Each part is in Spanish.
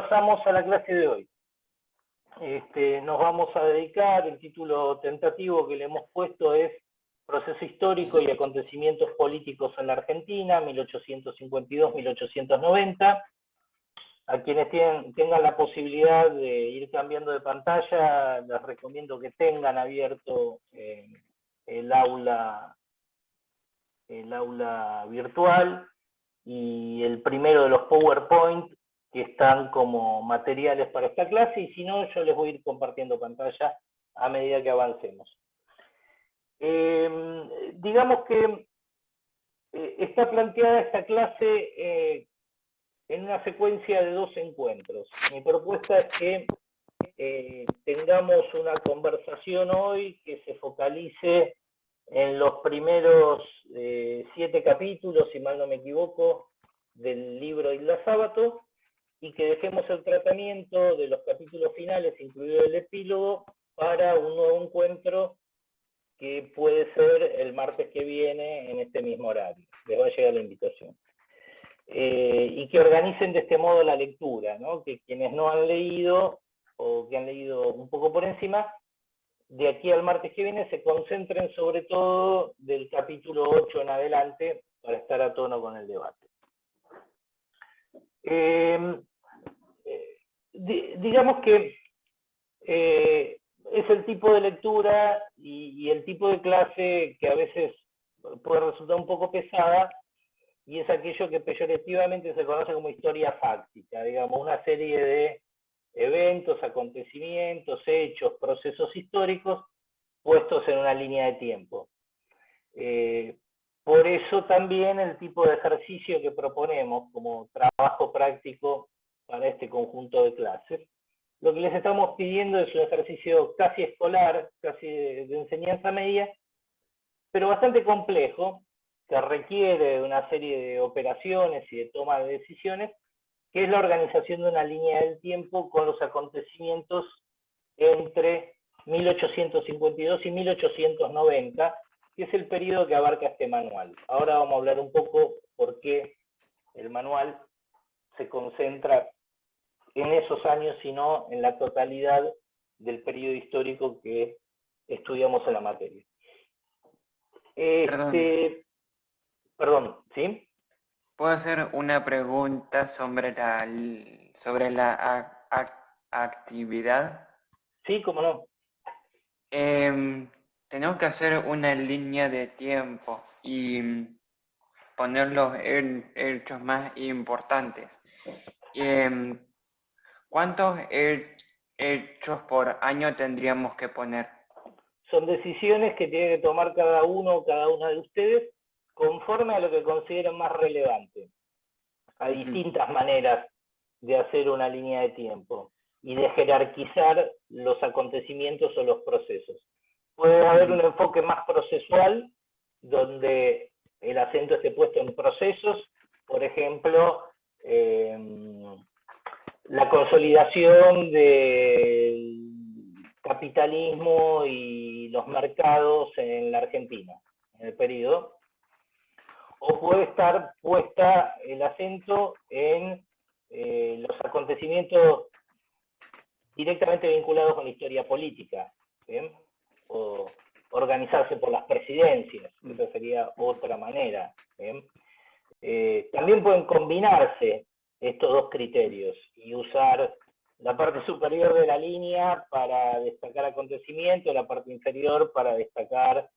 pasamos a la clase de hoy. Nos vamos a dedicar, el título tentativo que le hemos puesto es Proceso histórico y acontecimientos políticos en la Argentina, 1852-1890. A quienes tengan la posibilidad de ir cambiando de pantalla, les recomiendo que tengan abierto el aula virtual y el primero de los PowerPoint que están como materiales para esta clase, y si no, yo les voy a ir compartiendo pantalla a medida que avancemos. Digamos que está planteada esta clase en una secuencia de 2 encuentros. Mi propuesta es que tengamos una conversación hoy que se focalice en los primeros 7 capítulos, si mal no me equivoco, del libro Isla Sábato, y que dejemos el tratamiento de los capítulos finales, incluido el epílogo, para un nuevo encuentro que puede ser el martes que viene en este mismo horario. Les va a llegar la invitación. Y que organicen de este modo la lectura, ¿no? Que quienes no han leído, o que han leído un poco por encima, de aquí al martes que viene se concentren sobre todo del capítulo 8 en adelante para estar a tono con el debate. Digamos que es el tipo de lectura y el tipo de clase que a veces puede resultar un poco pesada, y es aquello que peyorativamente se conoce como historia fáctica, digamos, una serie de eventos, acontecimientos, hechos, procesos históricos puestos en una línea de tiempo. Por eso también el tipo de ejercicio que proponemos como trabajo práctico para este conjunto de clases. Lo que les estamos pidiendo es un ejercicio casi escolar, casi de enseñanza media, pero bastante complejo, que requiere de una serie de operaciones y de toma de decisiones, que es la organización de una línea del tiempo con los acontecimientos entre 1852 y 1890, que es el periodo que abarca este manual. Ahora vamos a hablar un poco por qué el manual se concentra en esos años, sino en la totalidad del periodo histórico que estudiamos en la materia. Perdón, ¿sí? ¿Puedo hacer una pregunta sobre la actividad? Sí, cómo no. Tenemos que hacer una línea de tiempo y poner los hechos más importantes. ¿Cuántos hechos por año tendríamos que poner? Son decisiones que tiene que tomar cada uno o cada una de ustedes conforme a lo que consideren más relevante. Hay distintas maneras de hacer una línea de tiempo y de jerarquizar los acontecimientos o los procesos. Puede haber un enfoque más procesual, donde el acento esté puesto en procesos, por ejemplo, la consolidación del capitalismo y los mercados en la Argentina, en el periodo, o puede estar puesta el acento en los acontecimientos directamente vinculados con la historia política, ¿bien? O organizarse por las presidencias, esa sería otra manera, ¿bien? También pueden combinarse estos dos criterios y usar la parte superior de la línea para destacar acontecimientos, la parte inferior para destacar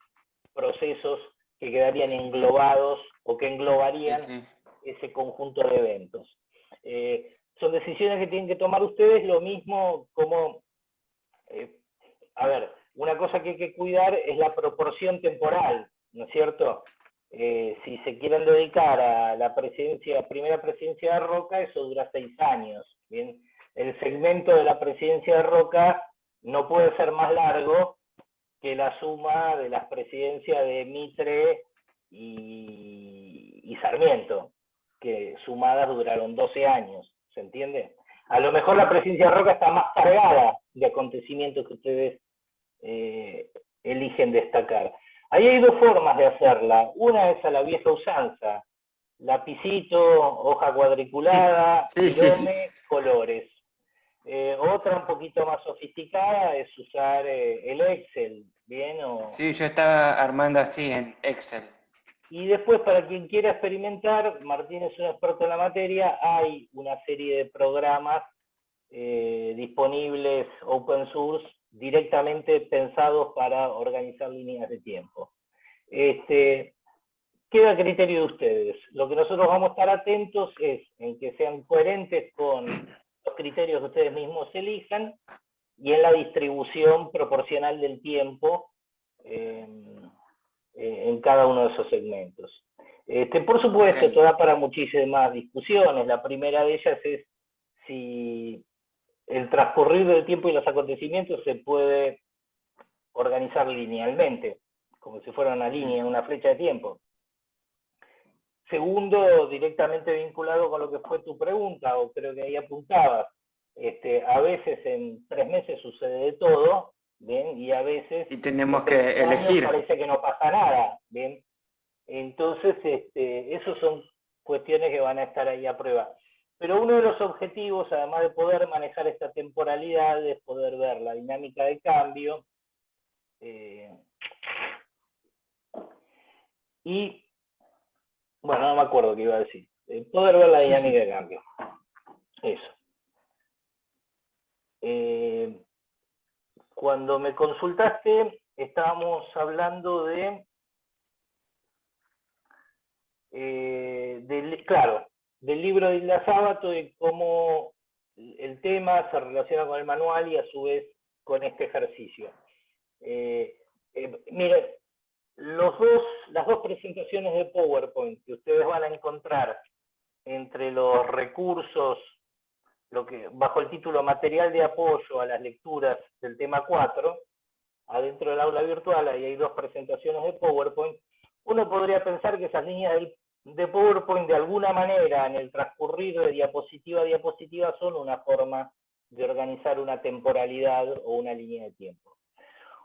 procesos que quedarían englobados o que englobarían ese conjunto de eventos. Son decisiones que tienen que tomar ustedes, lo mismo como, a ver, una cosa que hay que cuidar es la proporción temporal, ¿no es cierto? Si se quieren dedicar a la primera presidencia de Roca, eso dura 6 años, ¿bien? El segmento de la presidencia de Roca no puede ser más largo que la suma de las presidencias de Mitre y Sarmiento, que sumadas duraron 12 años, ¿se entiende? A lo mejor la presidencia de Roca está más cargada de acontecimientos que ustedes eligen destacar. Ahí hay 2 formas de hacerla. Una es a la vieja usanza, lapicito, hoja cuadriculada, Sí, sí. virome, colores. Otra un poquito más sofisticada es usar el Excel, ¿bien? Sí, yo estaba armando así en Excel. Y después, para quien quiera experimentar, Martín es un experto en la materia, hay una serie de programas disponibles open source directamente pensados para organizar líneas de tiempo. Queda a criterio de ustedes. Lo que nosotros vamos a estar atentos es en que sean coherentes con los criterios que ustedes mismos elijan y en la distribución proporcional del tiempo en cada uno de esos segmentos. Por supuesto, esto da para muchísimas discusiones. La primera de ellas es si el transcurrir del tiempo y los acontecimientos se puede organizar linealmente, como si fuera una línea, una flecha de tiempo. Segundo, directamente vinculado con lo que fue tu pregunta, o creo que ahí apuntabas, a veces en 3 meses sucede de todo, ¿bien? Y a veces y tenemos que elegir. Parece que no pasa nada, ¿bien? Entonces, esos son cuestiones que van a estar ahí a prueba. Pero uno de los objetivos, además de poder manejar esta temporalidad, es poder ver la dinámica de cambio y, bueno, no me acuerdo qué iba a decir, poder ver la dinámica de cambio. Eso. Cuando me consultaste, estábamos hablando claro, del libro de Hilda Sábato y cómo el tema se relaciona con el manual y a su vez con este ejercicio. Miren, las dos presentaciones de PowerPoint que ustedes van a encontrar entre los recursos, bajo el título Material de apoyo a las lecturas del tema 4, adentro del aula virtual, ahí hay 2 presentaciones de PowerPoint. Uno podría pensar que esas líneas de PowerPoint de alguna manera en el transcurrir de diapositiva a diapositiva son una forma de organizar una temporalidad o una línea de tiempo.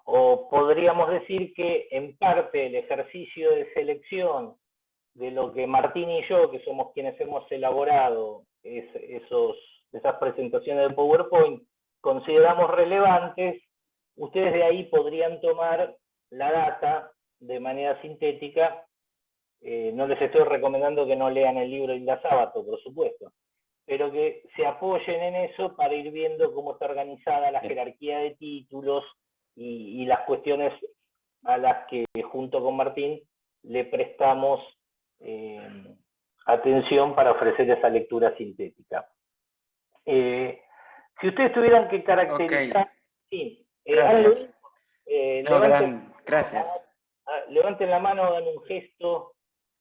O podríamos decir que en parte el ejercicio de selección de lo que Martín y yo, que somos quienes hemos elaborado esas presentaciones de PowerPoint, consideramos relevantes, ustedes de ahí podrían tomar la data de manera sintética. No les estoy recomendando que no lean el libro de Hilda Sábato, por supuesto, pero que se apoyen en eso para ir viendo cómo está organizada la jerarquía de títulos y las cuestiones a las que junto con Martín le prestamos atención para ofrecer esa lectura sintética. Si ustedes tuvieran que caracterizar... Okay. Sí, gracias. Levanten la mano, hagan un gesto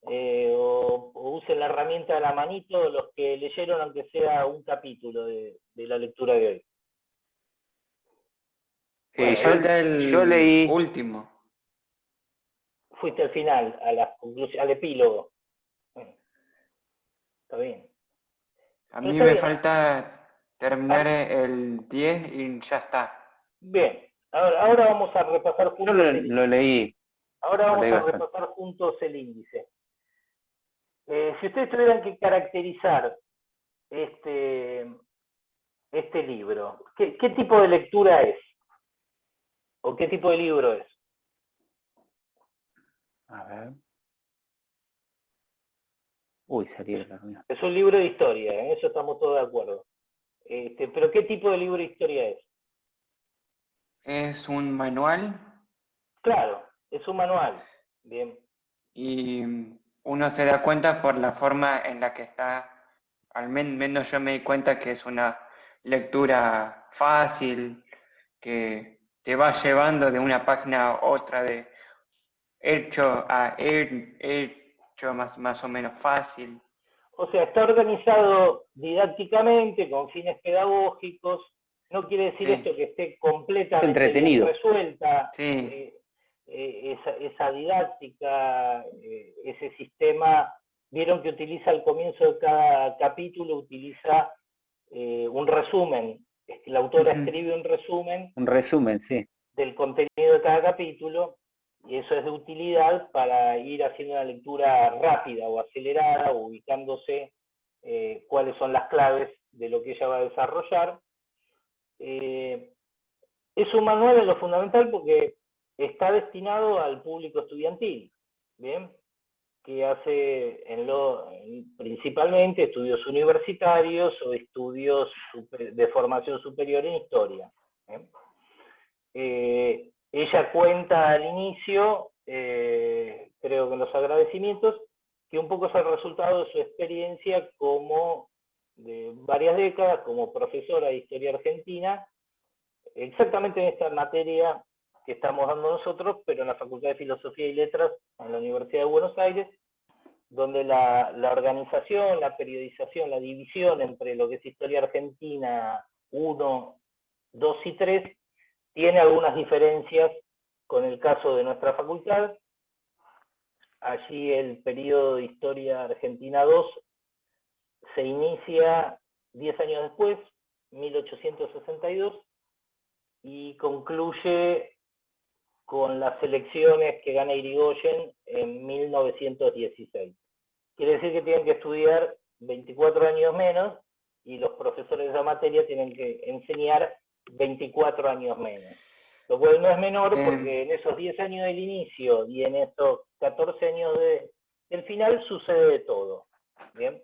o usen la herramienta de la manito los que leyeron aunque sea un capítulo de la lectura de hoy. Bueno, yo leí último. Fuiste al final, al epílogo. Bueno, está bien. A mí me falta terminar el 10 y ya está. Bien, ahora vamos a repasar juntos. Yo lo leí. Ahora vamos a repasar juntos el índice. Si ustedes tuvieran que caracterizar este libro, ¿qué tipo de lectura es? ¿O qué tipo de libro es? A ver. Uy, salí de la reunión. Es un libro de historia, en eso estamos todos de acuerdo. Pero ¿qué tipo de libro de historia es? ¿Es un manual? Claro, es un manual. Bien. Y uno se da cuenta por la forma en la que está, al menos yo me di cuenta que es una lectura fácil, que te va llevando de una página a otra, de hecho a hecho más o menos fácil. O sea, está organizado didácticamente, con fines pedagógicos. No quiere decir esto que esté completamente bien resuelta. Sí. Esa didáctica, ese sistema, vieron que utiliza al comienzo de cada capítulo, utiliza un resumen. La autora escribe un resumen. Un resumen, sí. Del contenido de cada capítulo. y eso es de utilidad para ir haciendo una lectura rápida o acelerada, o ubicándose cuáles son las claves de lo que ella va a desarrollar. Es un manual en lo fundamental porque está destinado al público estudiantil, ¿bien? Que hace principalmente estudios universitarios o estudios de formación superior en historia. Ella cuenta al inicio, creo que en los agradecimientos, que un poco es el resultado de su experiencia como de varias décadas como profesora de historia argentina, exactamente en esta materia que estamos dando nosotros, pero en la Facultad de Filosofía y Letras en la Universidad de Buenos Aires, donde la organización, la periodización, la división entre lo que es historia argentina 1, 2 y 3 tiene algunas diferencias con el caso de nuestra facultad. Allí el periodo de historia argentina 2 se inicia 10 años después, 1862, y concluye con las elecciones que gana Irigoyen en 1916. Quiere decir que tienen que estudiar 24 años menos y los profesores de esa materia tienen que enseñar 24 años menos. Lo cual no es menor porque en esos 10 años del inicio y en esos 14 años del final sucede de todo. ¿Bien?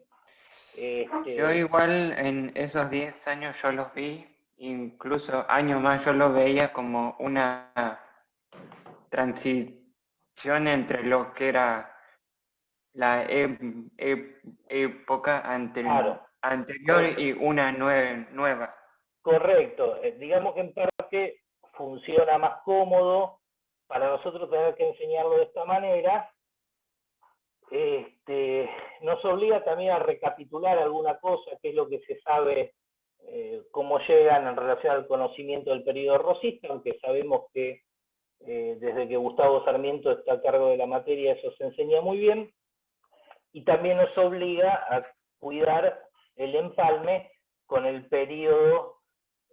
Yo igual en esos 10 años yo los vi, incluso años más yo lo veía como una transición entre lo que era la época anterior y una nueva. Correcto. Digamos que en parte funciona más cómodo para nosotros tener que enseñarlo de esta manera. Nos obliga también a recapitular alguna cosa, que es lo que se sabe, cómo llegan en relación al conocimiento del periodo rosista, aunque sabemos que desde que Gustavo Sarmiento está a cargo de la materia eso se enseña muy bien, y también nos obliga a cuidar el empalme con el periodo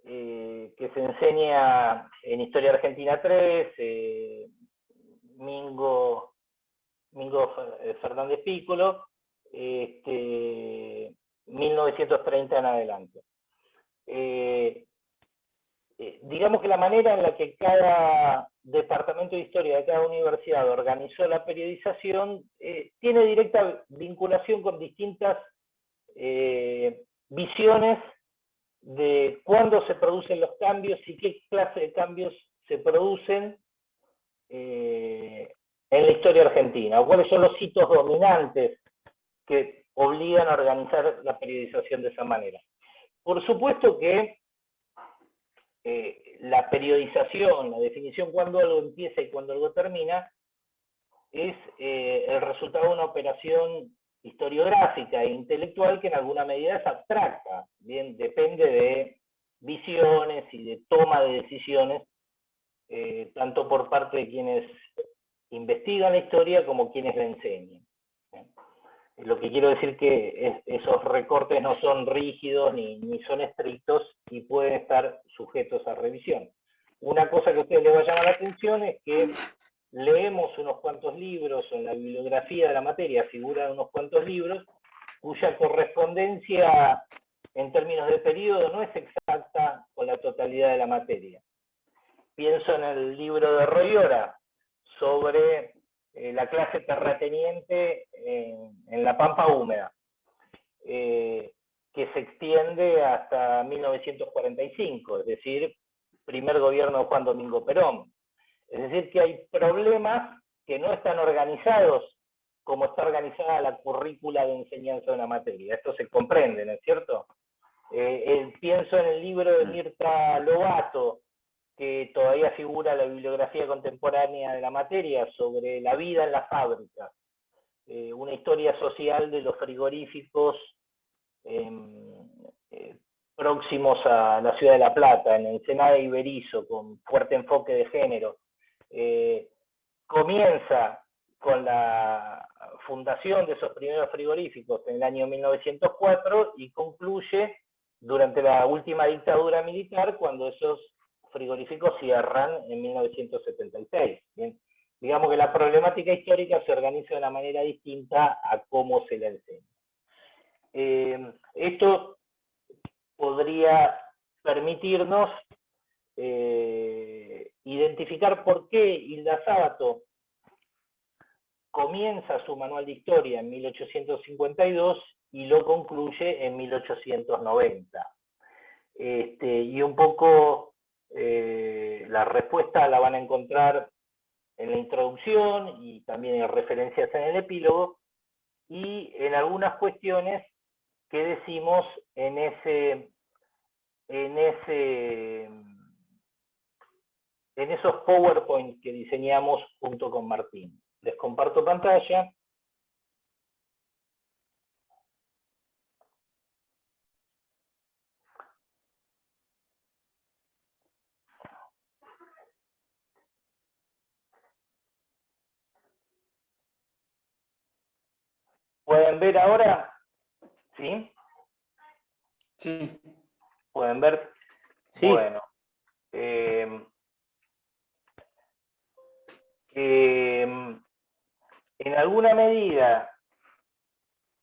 que se enseña en Historia Argentina 3, Mingo Fernández Piccolo, 1930 en adelante. Digamos que la manera en la que cada departamento de historia de cada universidad organizó la periodización tiene directa vinculación con distintas visiones de cuándo se producen los cambios y qué clase de cambios se producen en la historia argentina, o cuáles son los hitos dominantes que obligan a organizar la periodización de esa manera. Por supuesto que la periodización, la definición cuándo algo empieza y cuándo algo termina, es el resultado de una operación historiográfica e intelectual que en alguna medida es abstracta, bien, depende de visiones y de toma de decisiones, tanto por parte de quienes investigan la historia como quienes la enseñan. Lo que quiero decir que esos recortes no son rígidos ni son estrictos y pueden estar sujetos a revisión. Una cosa que a ustedes les va a llamar la atención es que leemos unos cuantos libros, en la bibliografía de la materia figuran unos cuantos libros, cuya correspondencia en términos de periodo no es exacta con la totalidad de la materia. Pienso en el libro de Royora sobre la clase terrateniente en la Pampa Húmeda, que se extiende hasta 1945, es decir, primer gobierno de Juan Domingo Perón. Es decir, que hay problemas que no están organizados como está organizada la currícula de enseñanza de una materia. Esto se comprende, ¿no es cierto? Pienso en el libro de Mirta Lobato, que todavía figura la bibliografía contemporánea de la materia, sobre la vida en la fábrica, una historia social de los frigoríficos próximos a la ciudad de La Plata, en Ensenada y Berisso, con fuerte enfoque de género. Comienza con la fundación de esos primeros frigoríficos en el año 1904 y concluye durante la última dictadura militar, cuando esos frigoríficos cierran en 1976. ¿Bien? digamos que la problemática histórica se organiza de una manera distinta a cómo se la enseña. Esto podría permitirnos identificar por qué Hilda Sábato comienza su manual de historia en 1852 y lo concluye en 1890. Y un poco la respuesta la van a encontrar en la introducción y también en referencias en el epílogo y en algunas cuestiones que decimos en esos PowerPoint que diseñamos junto con Martín. Les comparto pantalla. ¿Pueden ver ahora? ¿Sí? Sí. ¿Pueden ver? Sí. Bueno. En alguna medida,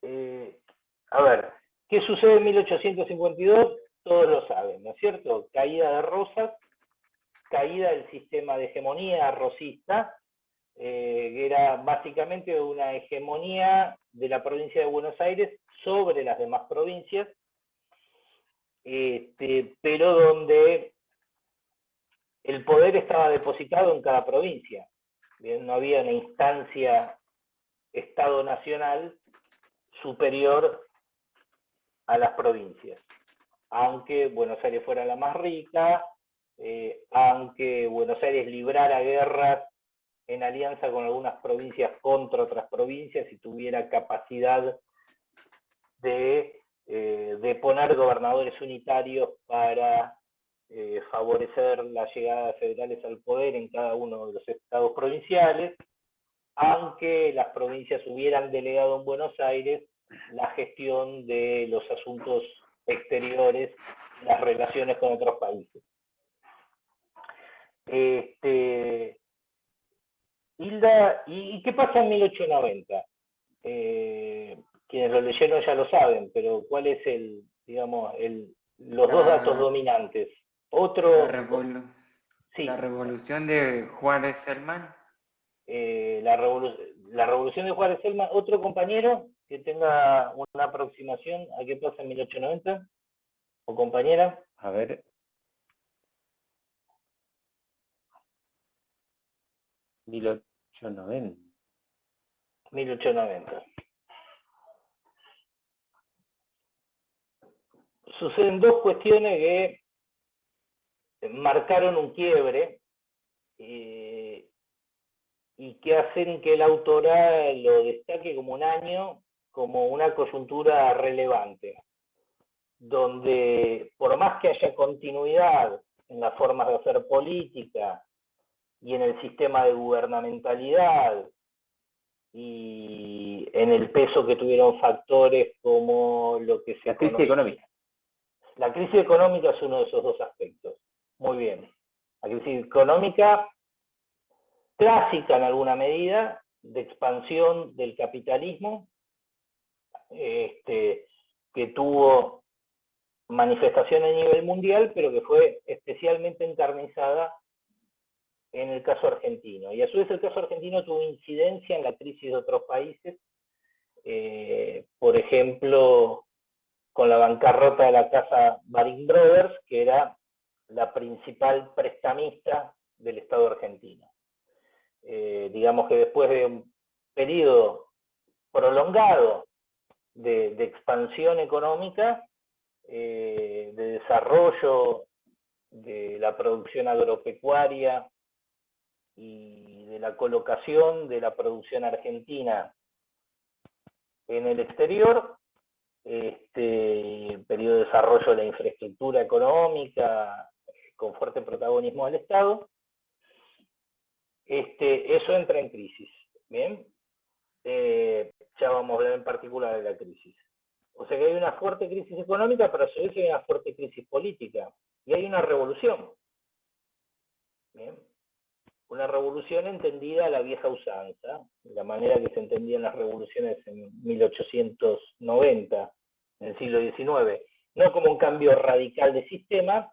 a ver, ¿qué sucede en 1852? Todos lo saben, ¿no es cierto? Caída de Rosas, caída del sistema de hegemonía rosista, que era básicamente una hegemonía de la provincia de Buenos Aires sobre las demás provincias, pero donde el poder estaba depositado en cada provincia. Bien, no había una instancia Estado nacional superior a las provincias. Aunque Buenos Aires fuera la más rica, aunque Buenos Aires librara guerras en alianza con algunas provincias contra otras provincias y tuviera capacidad de poner gobernadores unitarios para favorecer la llegada de federales al poder en cada uno de los estados provinciales, aunque las provincias hubieran delegado en Buenos Aires la gestión de los asuntos exteriores, las relaciones con otros países. Hilda, ¿y qué pasa en 1890? Quienes lo leyeron ya lo saben, pero ¿cuál es los dos datos dominantes? Otro... La revolución de Juárez Selman. La revolución de Juárez Selman. ¿Otro compañero que tenga una aproximación a qué pasa en 1890? ¿O compañera? A ver. ¿1890? 1890. Suceden dos cuestiones que marcaron un quiebre y que hacen que el autora lo destaque como un año, como una coyuntura relevante, donde por más que haya continuidad en las formas de hacer política y en el sistema de gubernamentalidad y en el peso que tuvieron factores como lo que se La crisis económica. La crisis económica es uno de esos dos aspectos. Muy bien. La crisis económica clásica en alguna medida, de expansión del capitalismo, que tuvo manifestación a nivel mundial, pero que fue especialmente encarnizada en el caso argentino. Y a su vez el caso argentino tuvo incidencia en la crisis de otros países, por ejemplo, con la bancarrota de la casa Baring Brothers, que era la principal prestamista del Estado argentino. Digamos que después de un periodo prolongado de expansión económica, de desarrollo de la producción agropecuaria y de la colocación de la producción argentina en el exterior, periodo de desarrollo de la infraestructura económica con fuerte protagonismo del Estado, eso entra en crisis. Bien, ya vamos a hablar en particular de la crisis. O sea que hay una fuerte crisis económica, pero a su vez hay una fuerte crisis política y hay una revolución. Bien, una revolución entendida a la vieja usanza, de la manera que se entendían las revoluciones en 1890, en el siglo XIX, no como un cambio radical de sistema,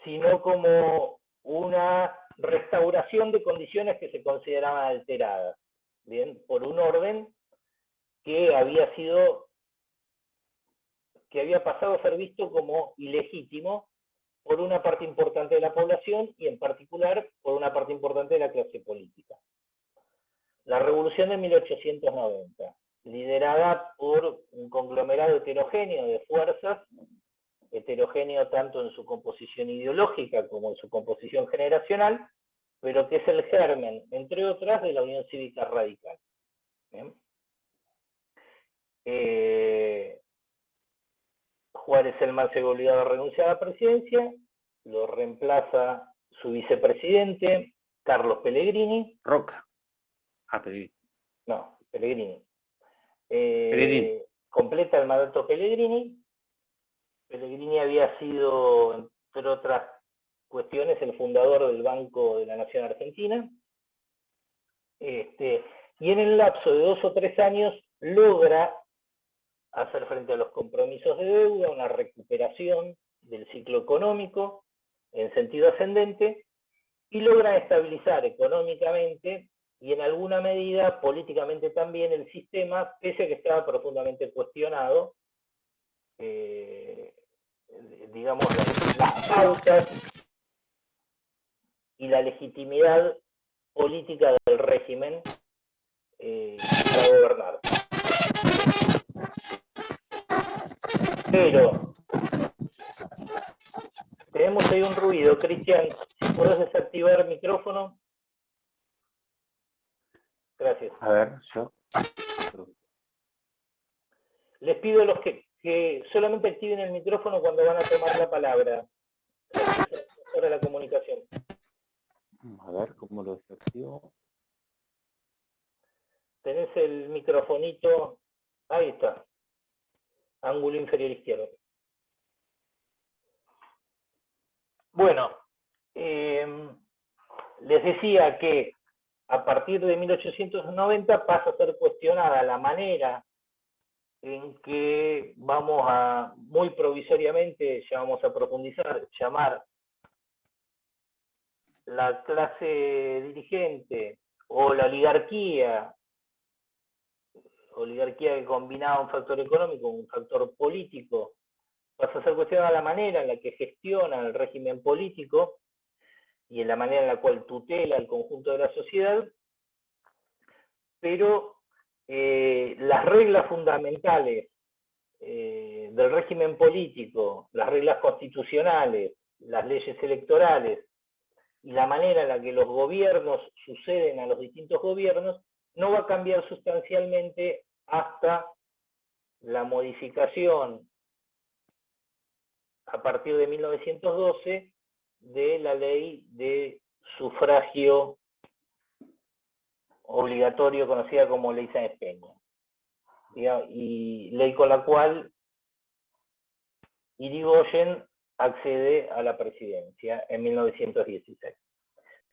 sino como una restauración de condiciones que se consideraban alteradas, ¿bien? Por un orden que había pasado a ser visto como ilegítimo por una parte importante de la población y en particular por una parte importante de la clase política. La revolución de 1890, liderada por un conglomerado heterogéneo de fuerzas, heterogéneo tanto en su composición ideológica como en su composición generacional, pero que es el germen, entre otras, de la Unión Cívica Radical. Juárez Celman se ve obligado a renunciar a la presidencia, lo reemplaza su vicepresidente, Carlos Pellegrini. Roca. Ah, Pellegrini. No, Pellegrini. Pellegrini. Completa el mandato Pellegrini. Pellegrini había sido, entre otras cuestiones, el fundador del Banco de la Nación Argentina. Y en el lapso de 2 o 3 años logra hacer frente a los compromisos de deuda, una recuperación del ciclo económico en sentido ascendente, y logra estabilizar económicamente y en alguna medida políticamente también el sistema, pese a que estaba profundamente cuestionado, digamos, las pautas y la legitimidad política del régimen para gobernar. Pero tenemos ahí un ruido, Cristian, si podés desactivar el micrófono. Gracias. A ver, yo. Les pido a los que solamente activen el micrófono cuando van a tomar la palabra. Para la comunicación. A ver cómo lo desactivo. Tenés el microfonito, ahí está, ángulo inferior izquierdo. Bueno, les decía que a partir de 1890 pasa a ser cuestionada la manera en que vamos a, muy provisoriamente, ya vamos a profundizar, llamar la clase dirigente o la oligarquía que combinaba un factor económico con un factor político, pasa a ser cuestionada la manera en la que gestiona el régimen político y en la manera en la cual tutela el conjunto de la sociedad, pero las reglas fundamentales del régimen político, las reglas constitucionales, las leyes electorales y la manera en la que los gobiernos suceden a los distintos gobiernos, no va a cambiar sustancialmente hasta la modificación a partir de 1912 de la ley de sufragio obligatorio conocida como Ley Sáenz Peña, y ley con la cual Irigoyen accede a la presidencia en 1916.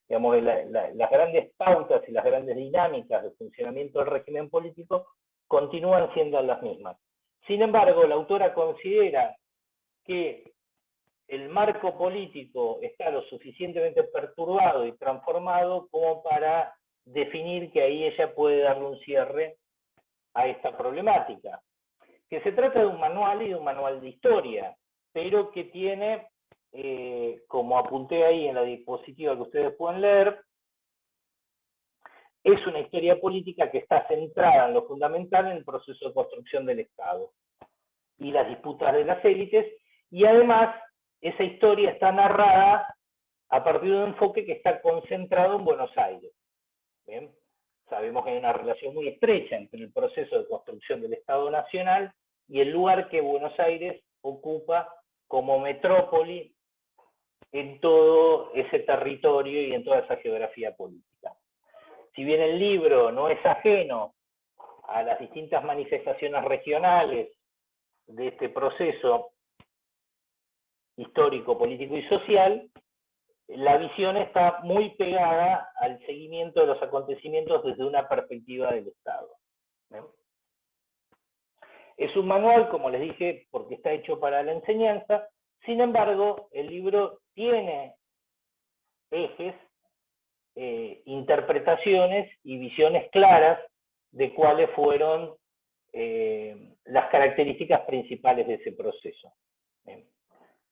Digamos, las grandes pautas y las grandes dinámicas de funcionamiento del régimen político continúan siendo las mismas. Sin embargo, la autora considera que el marco político está lo suficientemente perturbado y transformado como para definir que ahí ella puede darle un cierre a esta problemática. Que se trata de un manual y de un manual de historia, pero que tiene, como apunté ahí en la diapositiva que ustedes pueden leer, es una historia política que está centrada en lo fundamental en el proceso de construcción del Estado y las disputas de las élites, y además esa historia está narrada a partir de un enfoque que está concentrado en Buenos Aires. ¿Bien? Sabemos que hay una relación muy estrecha entre el proceso de construcción del Estado Nacional y el lugar que Buenos Aires ocupa como metrópoli en todo ese territorio y en toda esa geografía política. Si bien el libro no es ajeno a las distintas manifestaciones regionales de este proceso histórico, político y social, la visión está muy pegada al seguimiento de los acontecimientos desde una perspectiva del Estado. Es un manual, como les dije, porque está hecho para la enseñanza. Sin embargo, el libro tiene ejes, interpretaciones y visiones claras de cuáles fueron las características principales de ese proceso.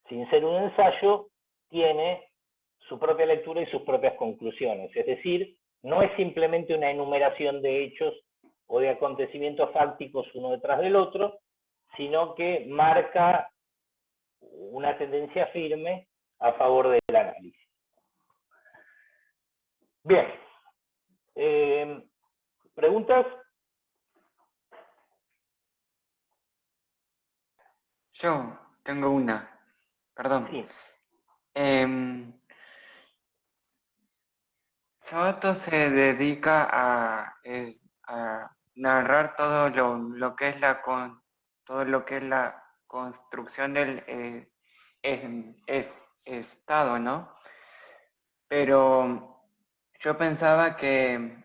Sin ser un ensayo, tiene su propia lectura y sus propias conclusiones. Es decir, no es simplemente una enumeración de hechos o de acontecimientos fácticos uno detrás del otro, sino que marca una tendencia firme a favor del análisis. Bien. ¿Preguntas? Yo tengo una. Perdón. Sí. Sabato se dedica a narrar todo lo que es la construcción del Estado, ¿no? Pero yo pensaba que,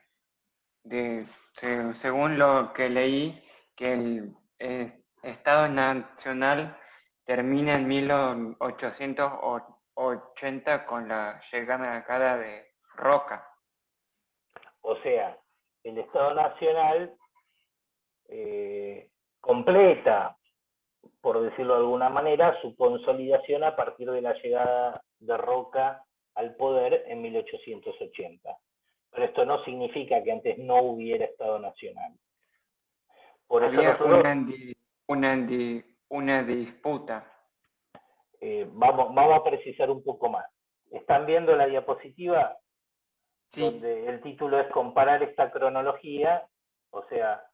según lo que leí, que el Estado Nacional termina en 1880 con la llegada de Roca. O sea, el Estado Nacional completa, por decirlo de alguna manera, su consolidación a partir de la llegada de Roca al poder en 1880. Pero esto no significa que antes no hubiera Estado Nacional. Por había eso nosotros, una disputa. vamos a precisar un poco más. ¿Están viendo la diapositiva? Sí. Donde el título es comparar esta cronología, o sea,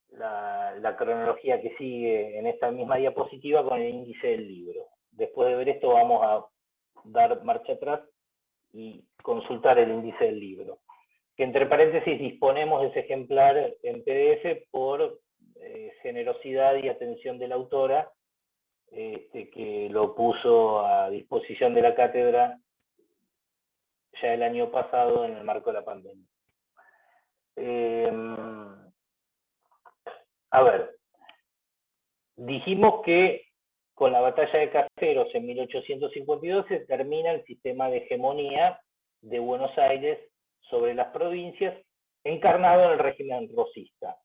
la cronología que sigue en esta misma diapositiva con el índice del libro. Después de ver esto vamos a dar marcha atrás y consultar el índice del libro. Que entre paréntesis disponemos de ese ejemplar en PDF por generosidad y atención de la autora, que lo puso a disposición de la cátedra ya el año pasado en el marco de la pandemia. A ver, dijimos que con la batalla de Caseros en 1852 se termina el sistema de hegemonía de Buenos Aires sobre las provincias, encarnado en el régimen rosista.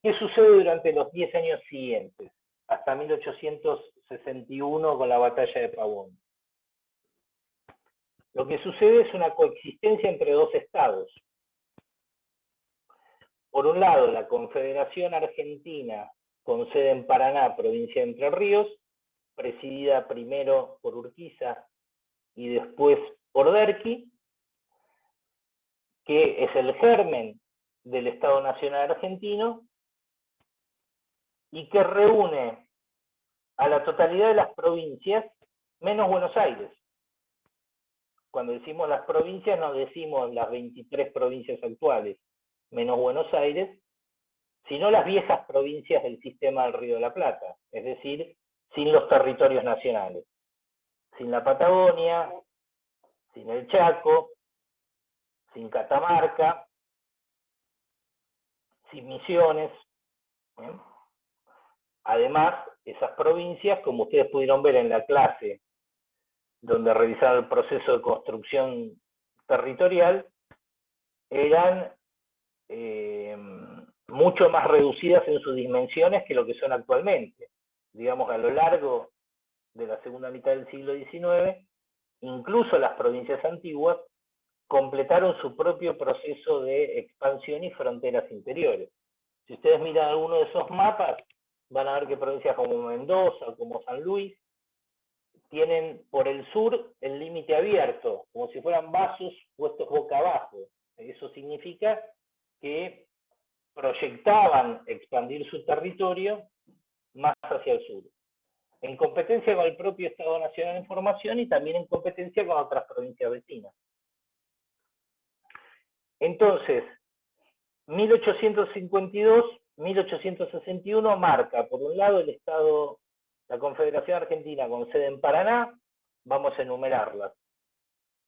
¿Qué sucede durante los 10 años siguientes, hasta 1861 con la batalla de Pavón? Lo que sucede es una coexistencia entre dos estados. Por un lado, la Confederación Argentina, con sede en Paraná, provincia de Entre Ríos, presidida primero por Urquiza y después por Derqui, que es el germen del Estado Nacional Argentino y que reúne a la totalidad de las provincias menos Buenos Aires. Cuando decimos las provincias no decimos las 23 provincias actuales menos Buenos Aires, sino las viejas provincias del sistema del Río de la Plata, es decir, sin los territorios nacionales, sin la Patagonia, sin el Chaco, sin Catamarca, sin Misiones. Además, esas provincias, como ustedes pudieron ver en la clase donde revisaron el proceso de construcción territorial, eran mucho más reducidas en sus dimensiones que lo que son actualmente. Digamos, a lo largo de la segunda mitad del siglo XIX, incluso las provincias antiguas completaron su propio proceso de expansión y fronteras interiores. Si ustedes miran alguno de esos mapas, van a ver que provincias como Mendoza, como San Luis, tienen por el sur el límite abierto, como si fueran vasos puestos boca abajo. Eso significa que proyectaban expandir su territorio más hacia el sur, en competencia con el propio Estado Nacional en formación y también en competencia con otras provincias vecinas. Entonces, 1852-1861 marca, por un lado, el Estado, la Confederación Argentina con sede en Paraná, vamos a enumerarlas.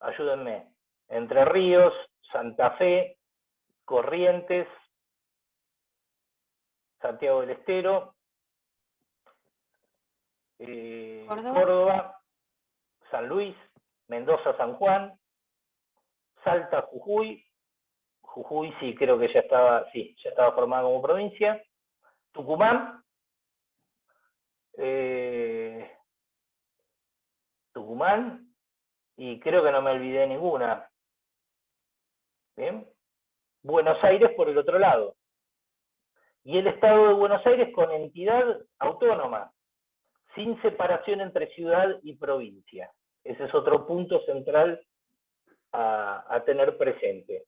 Ayúdenme. Entre Ríos, Santa Fe, Corrientes, Santiago del Estero, Córdoba, San Luis, Mendoza, San Juan, Salta, Jujuy. Jujuy sí, creo que ya estaba formada como provincia. Tucumán, y creo que no me olvidé ninguna. Bien. Buenos Aires por el otro lado. Y el Estado de Buenos Aires con entidad autónoma, sin separación entre ciudad y provincia. Ese es otro punto central a tener presente.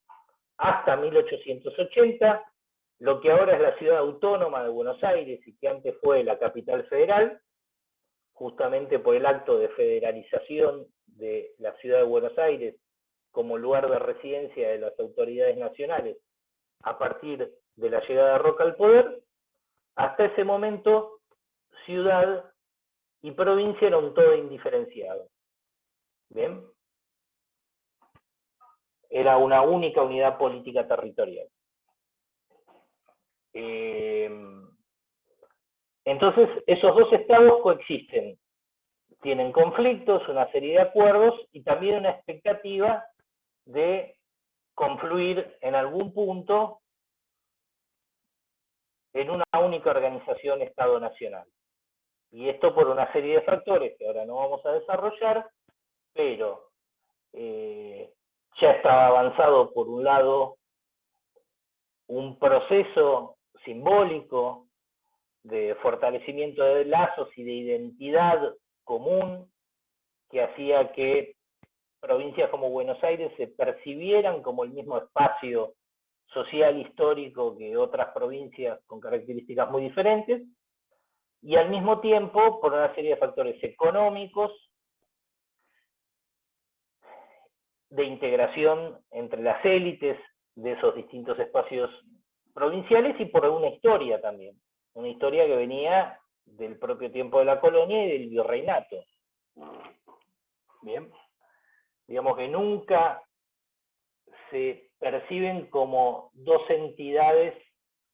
Hasta 1880, lo que ahora es la ciudad autónoma de Buenos Aires y que antes fue la capital federal, justamente por el acto de federalización de la ciudad de Buenos Aires como lugar de residencia de las autoridades nacionales a partir de la llegada de Roca al poder, hasta ese momento ciudad y provincia era un todo indiferenciado. ¿Bien? Era una única unidad política territorial. Entonces, esos dos estados coexisten. Tienen conflictos, una serie de acuerdos y también una expectativa de confluir en algún punto en una única organización Estado Nacional. Y esto por una serie de factores que ahora no vamos a desarrollar, pero ya estaba avanzado por un lado un proceso simbólico de fortalecimiento de lazos y de identidad común que hacía que provincias como Buenos Aires se percibieran como el mismo espacio social histórico que otras provincias con características muy diferentes, y al mismo tiempo por una serie de factores económicos, de integración entre las élites de esos distintos espacios provinciales y por una historia también, una historia que venía del propio tiempo de la colonia y del virreinato. Bien, digamos que nunca se perciben como dos entidades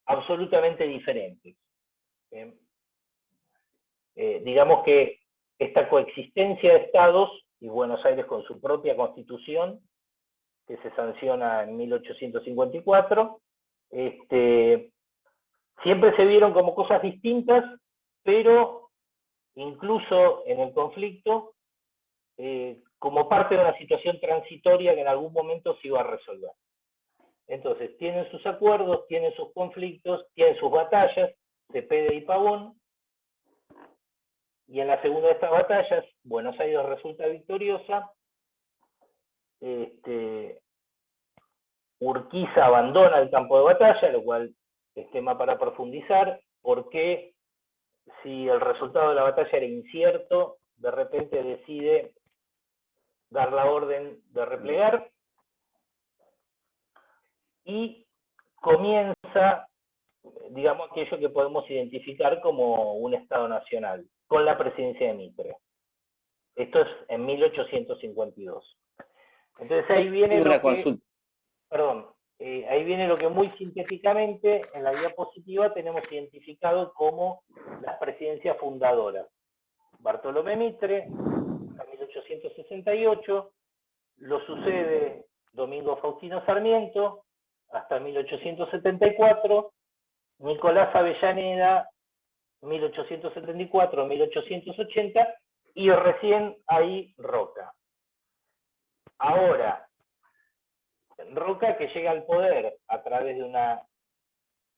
absolutamente diferentes. Bien. Digamos que esta coexistencia de estados, y Buenos Aires con su propia constitución, que se sanciona en 1854, siempre se vieron como cosas distintas, pero incluso en el conflicto, como parte de una situación transitoria que en algún momento se iba a resolver. Entonces, tienen sus acuerdos, tienen sus conflictos, tienen sus batallas, Cepeda y Pavón, y en la segunda de estas batallas, Buenos Aires resulta victoriosa, Urquiza abandona el campo de batalla, lo cual es tema para profundizar, porque si el resultado de la batalla era incierto, de repente decide dar la orden de replegar, y comienza, digamos, aquello que podemos identificar como un Estado nacional, con la presidencia de Mitre. Esto es en 1852. Entonces ahí viene lo que... Perdón, ahí viene lo que muy sintéticamente en la diapositiva tenemos identificado como las presidencias fundadoras. Bartolomé Mitre, en 1868, lo sucede Domingo Faustino Sarmiento, hasta 1874, Nicolás Avellaneda, 1874-1880, y recién ahí Roca. Ahora, Roca que llega al poder a través de una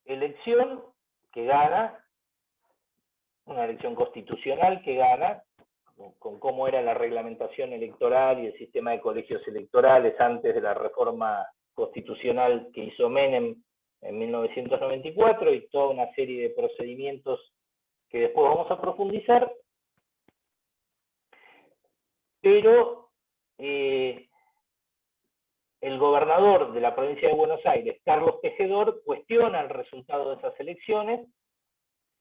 elección que gana, una elección constitucional que gana, con cómo era la reglamentación electoral y el sistema de colegios electorales antes de la reforma constitucional que hizo Menem en 1994 y toda una serie de procedimientos que después vamos a profundizar, pero el gobernador de la provincia de Buenos Aires, Carlos Tejedor, cuestiona el resultado de esas elecciones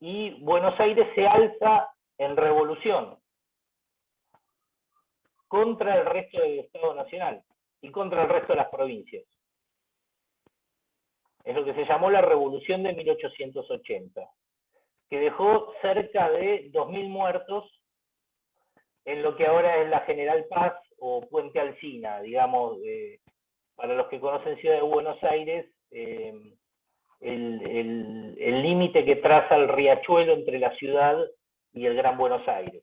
y Buenos Aires se alza en revolución. contra el resto del Estado Nacional y contra el resto de las provincias. Es lo que se llamó la Revolución de 1880, que dejó cerca de 2.000 muertos en lo que ahora es la General Paz o Puente Alsina, digamos, para los que conocen Ciudad de Buenos Aires, el límite que traza el riachuelo entre la ciudad y el Gran Buenos Aires.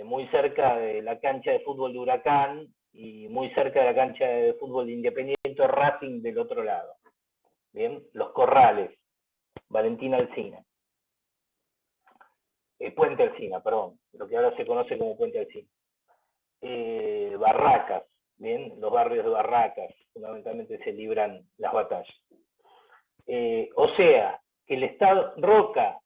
Muy cerca de la cancha de fútbol de Huracán y muy cerca de la cancha de fútbol de Independiente Racing del otro lado. Bien, Los Corrales, Valentín Alsina. Puente Alsina, perdón, lo que ahora se conoce como Puente Alsina. Barracas, bien, los barrios de Barracas, fundamentalmente se libran las batallas. O sea, que el Estado Roca,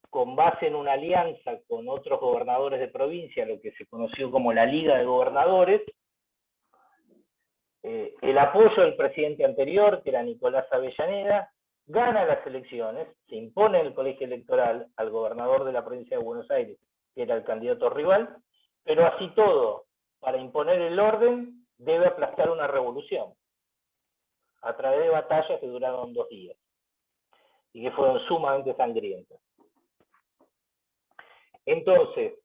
con base en una alianza con otros gobernadores de provincia, lo que se conoció como la Liga de Gobernadores, el apoyo del presidente anterior, que era Nicolás Avellaneda, gana las elecciones, se impone en el colegio electoral al gobernador de la provincia de Buenos Aires, que era el candidato rival, pero así todo, para imponer el orden, debe aplastar una revolución, a través de batallas que duraron 2 días, y que fueron sumamente sangrientas. Entonces,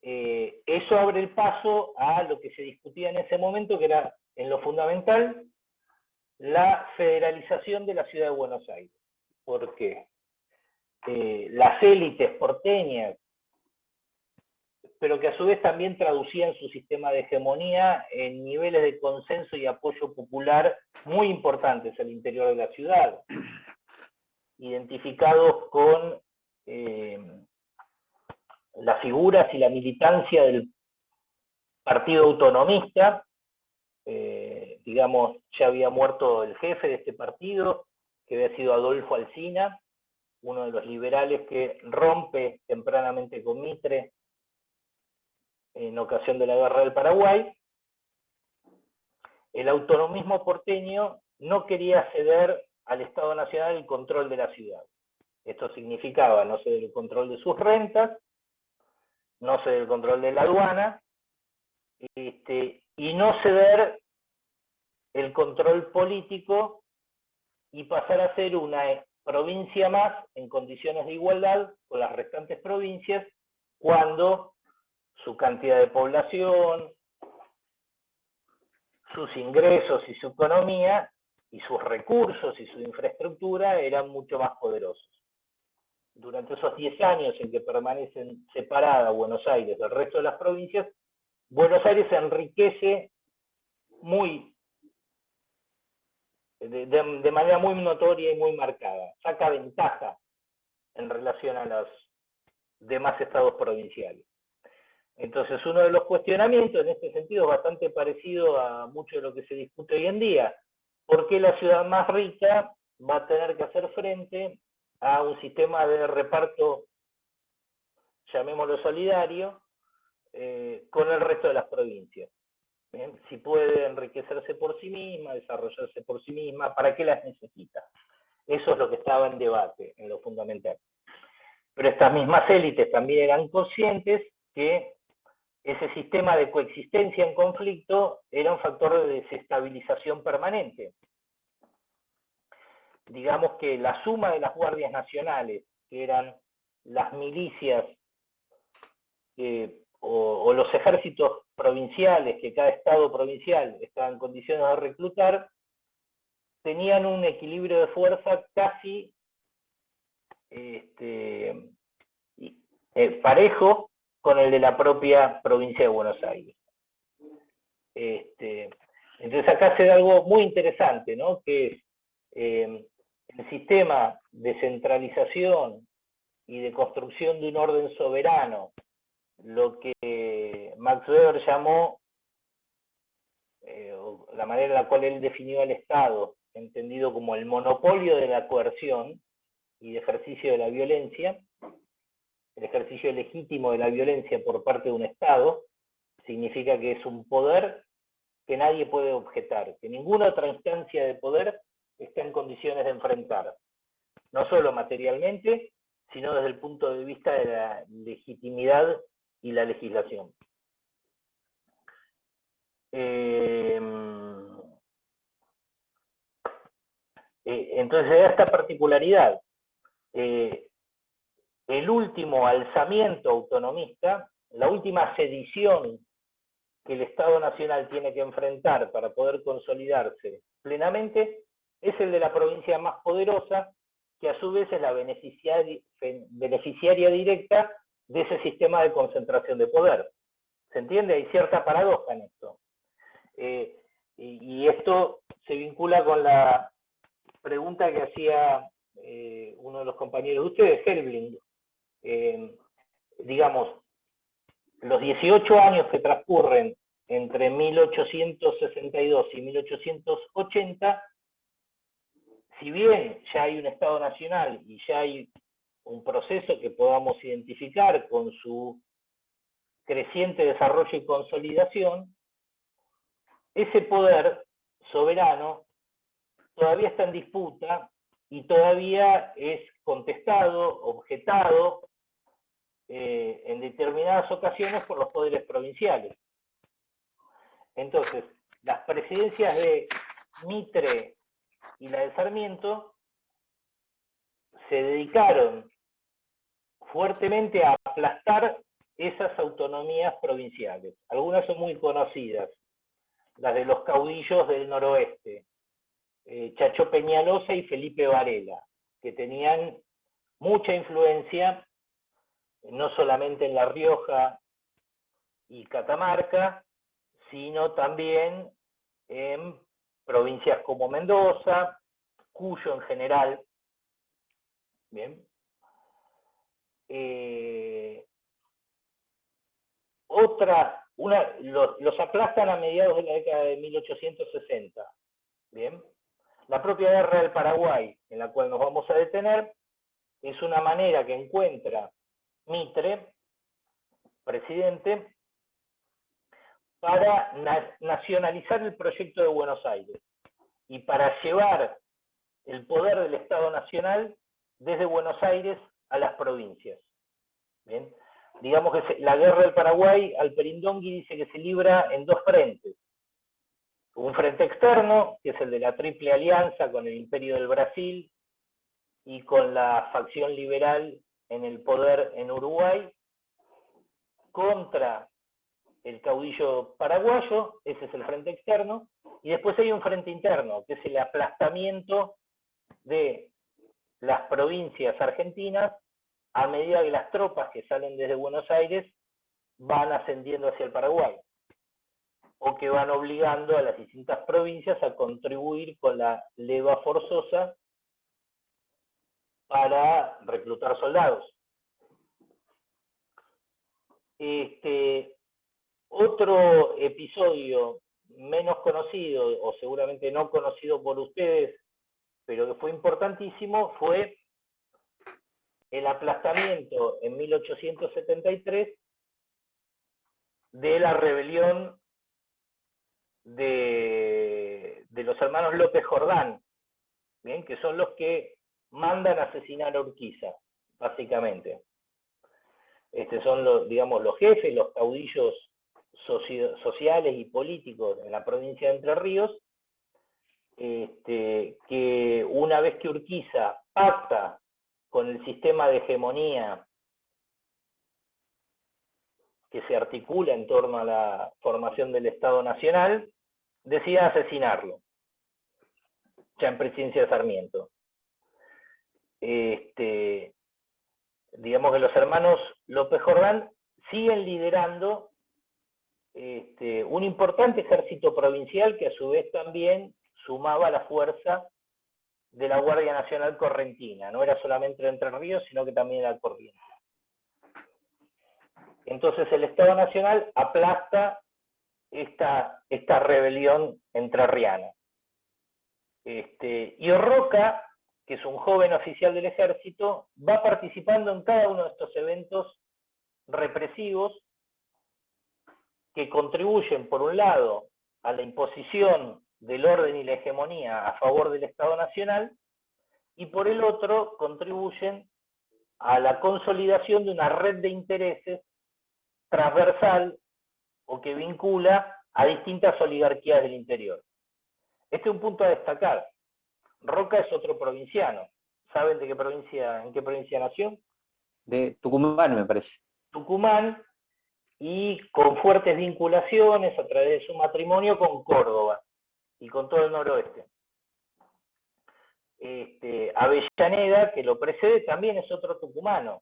eso abre el paso a lo que se discutía en ese momento, que era, en lo fundamental, la federalización de la ciudad de Buenos Aires. ¿Por qué? Las élites porteñas, pero que a su vez también traducían su sistema de hegemonía en niveles de consenso y apoyo popular muy importantes al interior de la ciudad, identificados con las figuras y la militancia del Partido Autonomista. Digamos, ya había muerto el jefe de este partido, que había sido Adolfo Alsina, uno de los liberales que rompe tempranamente con Mitre en ocasión de la Guerra del Paraguay. El autonomismo porteño no quería ceder al Estado Nacional el control de la ciudad. Esto significaba no ceder el control de sus rentas, no ceder el control de la aduana, y no ceder el control político y pasar a ser una provincia más en condiciones de igualdad con las restantes provincias, cuando su cantidad de población, sus ingresos y su economía y sus recursos y su infraestructura eran mucho más poderosos. Durante esos 10 años en que permanecen separada Buenos Aires del resto de las provincias, Buenos Aires se enriquece de manera muy notoria y muy marcada, saca ventaja en relación a los demás estados provinciales. Entonces, uno de los cuestionamientos en este sentido es bastante parecido a mucho de lo que se discute hoy en día. ¿Por qué la ciudad más rica va a tener que hacer frente a un sistema de reparto, llamémoslo solidario, con el resto de las provincias? ¿Bien? Si puede enriquecerse por sí misma, desarrollarse por sí misma, ¿para qué las necesita? Eso es lo que estaba en debate, en lo fundamental. Pero estas mismas élites también eran conscientes que ese sistema de coexistencia en conflicto era un factor de desestabilización permanente. Digamos que la suma de las guardias nacionales, que eran las milicias o los ejércitos provinciales, que cada estado provincial estaba en condiciones de reclutar, tenían un equilibrio de fuerza casi parejo con el de la propia provincia de Buenos Aires. Entonces acá se da algo muy interesante, ¿no? Que es el sistema de centralización y de construcción de un orden soberano, lo que Max Weber llamó, la manera en la cual él definió al Estado, entendido como el monopolio de la coerción y de ejercicio de la violencia, el ejercicio legítimo de la violencia por parte de un Estado, significa que es un poder que nadie puede objetar, que ninguna otra instancia de poder está en condiciones de enfrentar, no solo materialmente, sino desde el punto de vista de la legitimidad y la legislación. Entonces, esta particularidad. El último alzamiento autonomista, la última sedición que el Estado Nacional tiene que enfrentar para poder consolidarse plenamente, es el de la provincia más poderosa, que a su vez es la beneficiaria directa de ese sistema de concentración de poder. ¿Se entiende? Hay cierta paradoja en esto. Y esto se vincula con la pregunta que hacía uno de los compañeros de ustedes, Helbling. Digamos, los 18 años que transcurren entre 1862 y 1880, si bien ya hay un Estado Nacional y ya hay un proceso que podamos identificar con su creciente desarrollo y consolidación, ese poder soberano todavía está en disputa y todavía es contestado, objetado, en determinadas ocasiones por los poderes provinciales. Entonces, las presidencias de Mitre y la de Sarmiento se dedicaron fuertemente a aplastar esas autonomías provinciales. Algunas son muy conocidas, las de los caudillos del noroeste, Chacho Peñalosa y Felipe Varela, que tenían mucha influencia no solamente en La Rioja y Catamarca, sino también en provincias como Mendoza, Cuyo en general. Bien. Los aplastan a mediados de la década de 1860. Bien. La propia guerra del Paraguay, en la cual nos vamos a detener, es una manera que encuentra Mitre, presidente, para nacionalizar el proyecto de Buenos Aires y para llevar el poder del Estado Nacional desde Buenos Aires a las provincias. ¿Bien? Digamos que la guerra del Paraguay, Alperindongui dice que se libra en dos frentes. Un frente externo, que es el de la Triple Alianza con el Imperio del Brasil y con la facción liberal en el poder en Uruguay, contra el caudillo paraguayo, ese es el frente externo, y después hay un frente interno, que es el aplastamiento de las provincias argentinas a medida que las tropas que salen desde Buenos Aires van ascendiendo hacia el Paraguay, o que van obligando a las distintas provincias a contribuir con la leva forzosa para reclutar soldados. Otro episodio menos conocido, o seguramente no conocido por ustedes, pero que fue importantísimo, fue el aplastamiento en 1873 de la rebelión de los hermanos López Jordán, ¿bien? Que son los que mandan a asesinar a Urquiza, básicamente. Son los jefes, los caudillos sociales y políticos en la provincia de Entre Ríos, que una vez que Urquiza pacta con el sistema de hegemonía que se articula en torno a la formación del Estado Nacional, deciden asesinarlo, ya en presidencia de Sarmiento. Digamos que los hermanos López Jordán siguen liderando un importante ejército provincial que a su vez también sumaba la fuerza de la Guardia Nacional Correntina. No era solamente de Entre Ríos, sino que también era Corrientes. Entonces el Estado Nacional aplasta esta rebelión entrerriana. Y Roca, que es un joven oficial del ejército, va participando en cada uno de estos eventos represivos que contribuyen, por un lado, a la imposición del orden y la hegemonía a favor del Estado Nacional, y por el otro, contribuyen a la consolidación de una red de intereses transversal o que vincula a distintas oligarquías del interior. Este es un punto a destacar. Roca es otro provinciano. ¿Saben de qué provincia, en qué provincia nació? De Tucumán, me parece. Tucumán, y con fuertes vinculaciones a través de su matrimonio con Córdoba y con todo el noroeste. Avellaneda, que lo precede, también es otro tucumano.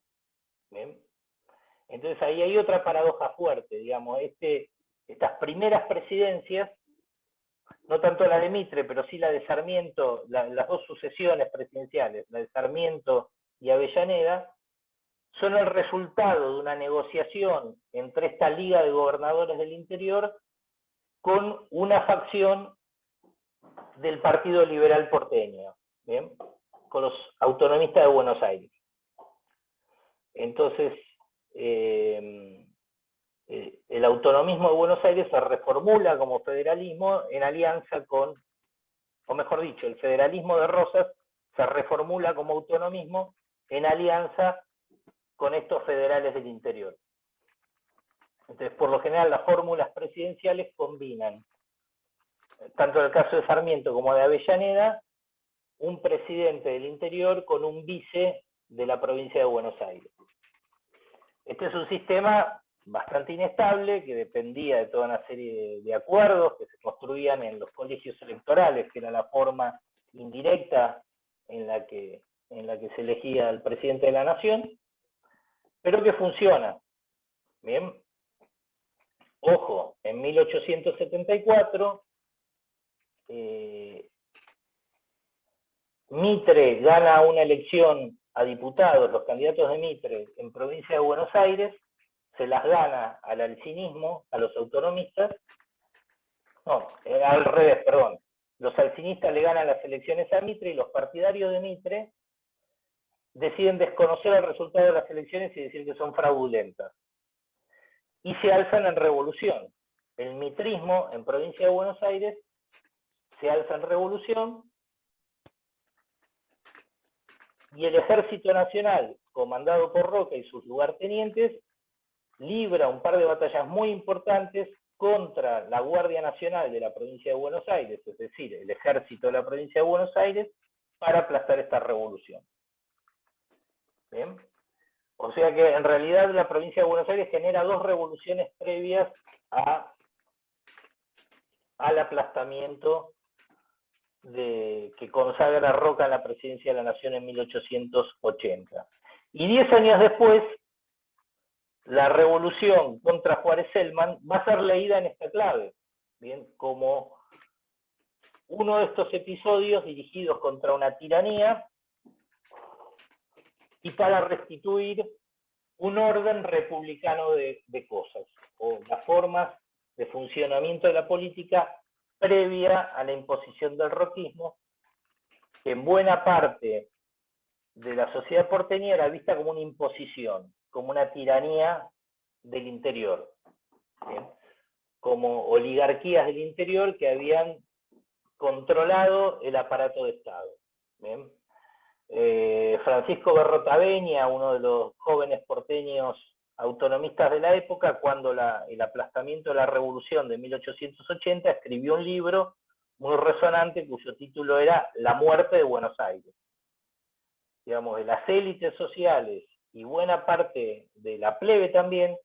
¿Bien? Entonces ahí hay otra paradoja fuerte, digamos, estas primeras presidencias, no tanto la de Mitre, pero sí la de Sarmiento, las dos sucesiones presidenciales, la de Sarmiento y Avellaneda, son el resultado de una negociación entre esta Liga de Gobernadores del Interior con una facción del Partido Liberal porteño, ¿bien? Con los autonomistas de Buenos Aires. Entonces, el autonomismo de Buenos Aires se reformula como federalismo en alianza con, o mejor dicho, el federalismo de Rosas se reformula como autonomismo en alianza con estos federales del interior. Entonces, por lo general, las fórmulas presidenciales combinan, tanto en el caso de Sarmiento como de Avellaneda, un presidente del interior con un vice de la provincia de Buenos Aires. Este es un sistema bastante inestable, que dependía de toda una serie de acuerdos que se construían en los colegios electorales, que era la forma indirecta en la que se elegía al presidente de la nación, pero que funciona. Bien. Ojo, en 1874, Mitre gana una elección a diputados, los candidatos de Mitre en provincia de Buenos Aires, se las gana al alcinismo, a los autonomistas, no, al revés, perdón, los alcinistas le ganan las elecciones a Mitre y los partidarios de Mitre deciden desconocer el resultado de las elecciones y decir que son fraudulentas. Y se alzan en revolución. El mitrismo en provincia de Buenos Aires se alza en revolución y el Ejército Nacional, comandado por Roca y sus lugartenientes, libra un par de batallas muy importantes contra la Guardia Nacional de la provincia de Buenos Aires, es decir, el ejército de la provincia de Buenos Aires, para aplastar esta revolución. ¿Bien? O sea que en realidad la provincia de Buenos Aires genera dos revoluciones previas al aplastamiento que consagra Roca en la presidencia de la Nación en 1880. Y 10 años después, la revolución contra Juárez Celman va a ser leída en esta clave, ¿bien? Como uno de estos episodios dirigidos contra una tiranía y para restituir un orden republicano de cosas, o las formas de funcionamiento de la política previa a la imposición del roquismo, que en buena parte de la sociedad porteña era vista como una imposición, como una tiranía del interior, ¿bien? Como oligarquías del interior que habían controlado el aparato de Estado. ¿Bien? Francisco Berrotaveña, uno de los jóvenes porteños autonomistas de la época, cuando el aplastamiento de la revolución de 1880, escribió un libro muy resonante cuyo título era La muerte de Buenos Aires. Digamos, las élites sociales y buena parte de la plebe también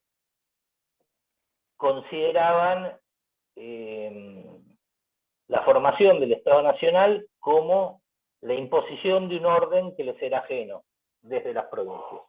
consideraban la formación del Estado Nacional como la imposición de un orden que les era ajeno desde las provincias.